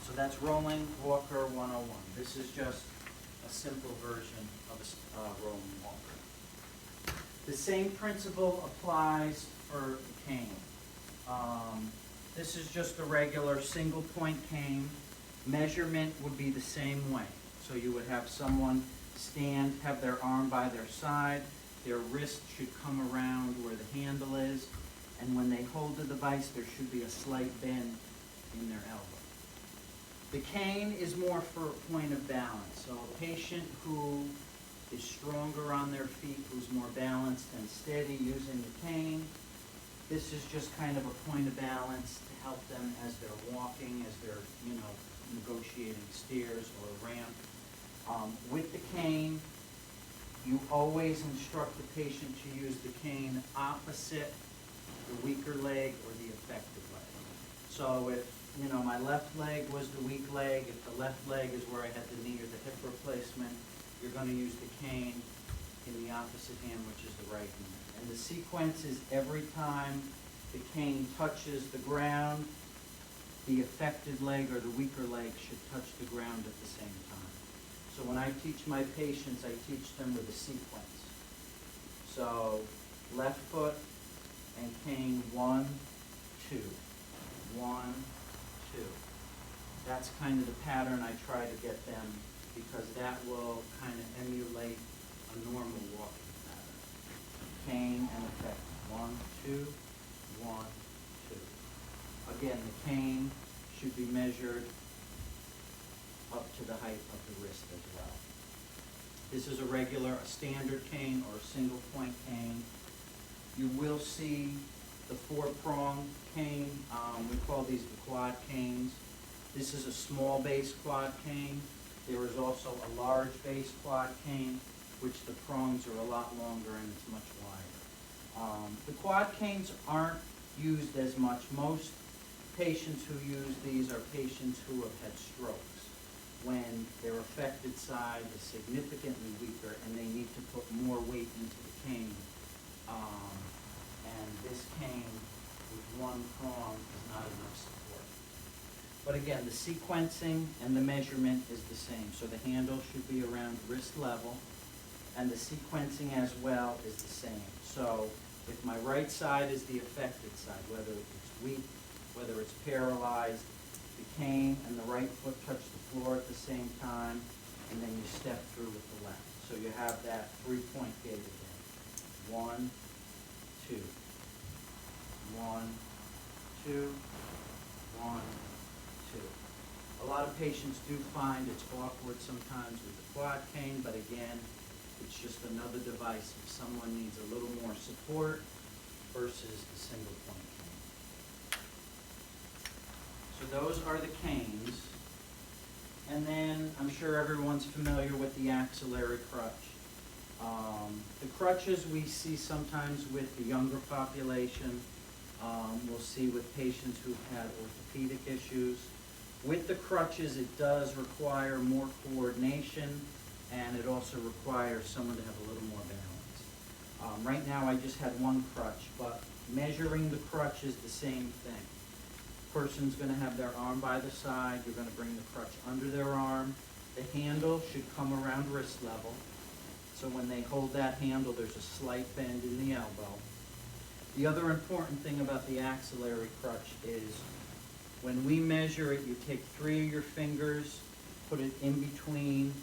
So that's Rolling Walker 101. This is just a simple version of a rolling walker. The same principle applies for the cane. This is just a regular single point cane. Measurement would be the same way. So you would have someone stand, have their arm by their side, their wrist should come around where the handle is, and when they hold the device, there should be a slight bend in their elbow. The cane is more for a point of balance. So a patient who is stronger on their feet, who's more balanced and steady using the cane, this is just kind of a point of balance to help them as they're walking, as they're, negotiating stairs or a ramp. With the cane, you always instruct the patient to use the cane opposite the weaker leg or the effective leg. So if, my left leg was the weak leg, if the left leg is where I had the knee or the hip replacement, you're going to use the cane in the opposite hand, which is the right hand. And the sequence is every time the cane touches the ground, the affected leg or the weaker leg should touch the ground at the same time. So when I teach my patients, I teach them with a sequence. So left foot and cane, 1, 2, 1, 2. That's kind of the pattern I try to get them, because that will kind of emulate a normal walking pattern. Cane and effect, 1, 2, 1, 2. Again, the cane should be measured up to the height of the wrist as well. This is a standard cane or a single point cane. You will see the 4-prong cane. We call these the quad canes. This is a small base quad cane. There is also a large base quad cane, which the prongs are a lot longer and it's much wider. The quad canes aren't used as much. Most patients who use these are patients who have had strokes, when their affected side is significantly weaker and they need to put more weight into the cane. And this cane with one prong is not enough support. But again, the sequencing and the measurement is the same. So the handle should be around wrist level, and the sequencing as well is the same. So if my right side is the affected side, whether it's weak, whether it's paralyzed, the cane and the right foot touch the floor at the same time, and then you step through with the left. So you have that 3-point gait again. 1, 2. 1, 2, 1, 2. A lot of patients do find it's awkward sometimes with the quad cane, but again, it's just another device if someone needs a little more support versus the single point cane. So those are the canes. And then I'm sure everyone's familiar with the axillary crutch. The crutches we see sometimes with the younger population. We'll see with patients who've had orthopedic issues. With the crutches, it does require more coordination, and it also requires someone to have a little more balance. Right now I just had one crutch, but measuring the crutch is the same thing. Person's going to have their arm by the side. You're going to bring the crutch under their arm. The handle should come around wrist level. So when they hold that handle, there's a slight bend in the elbow. The other important thing about the axillary crutch is when we measure it, you take 3 of your fingers, put it in between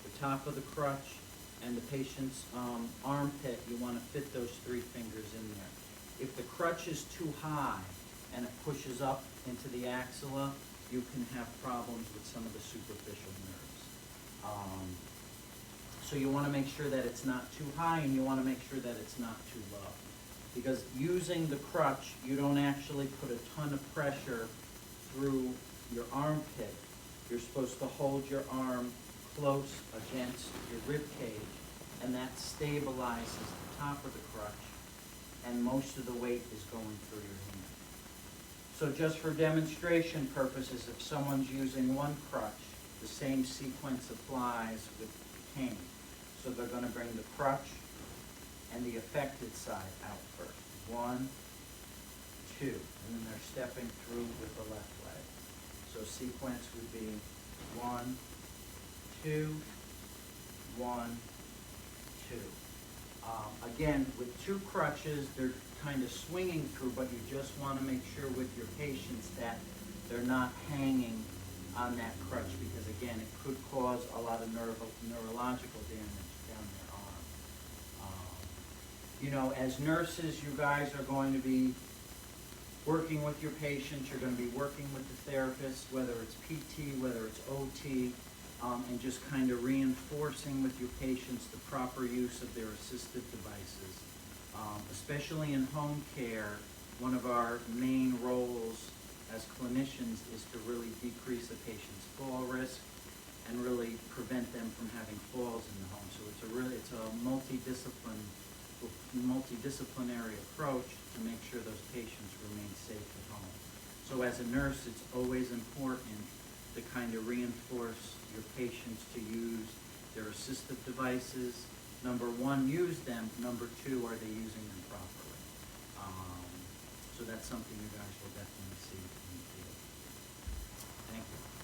the top of the crutch and the patient's armpit. You want to fit those 3 fingers in there. If the crutch is too high and it pushes up into the axilla, you can have problems with some of the superficial nerves. So you want to make sure that it's not too high, and you want to make sure that it's not too low. Because using the crutch, you don't actually put a ton of pressure through your armpit. You're supposed to hold your arm close against your rib cage, and that stabilizes the top of the crutch, and most of the weight is going through your hand. So just for demonstration purposes, if someone's using one crutch, the same sequence applies with the cane. So they're going to bring the crutch and the affected side out first. 1, 2, and then they're stepping through with the left leg. So So sequence would be 1, 2, 1, 2. Again, with 2 crutches, they're kind of swinging through, but you just want to make sure with your patients that they're not hanging on that crutch, because again, it could cause a lot of neurological damage down their arm. You know, as nurses, you guys are going to be working with your patients, you're going to be working with the therapist, whether it's PT, whether it's OT, and just kind of reinforcing with your patients the proper use of their assistive devices. Especially in home care, one of our main roles as clinicians is to really decrease a patient's fall risk and really prevent them from having falls in the home. So it's a multidisciplinary approach to make sure those patients remain safe at home. So as a nurse, it's always important to kind of reinforce your patients to use their assistive devices. Number 1, use them. Number 2, are they using them properly? So that's something you guys will definitely see in the field. Thank you.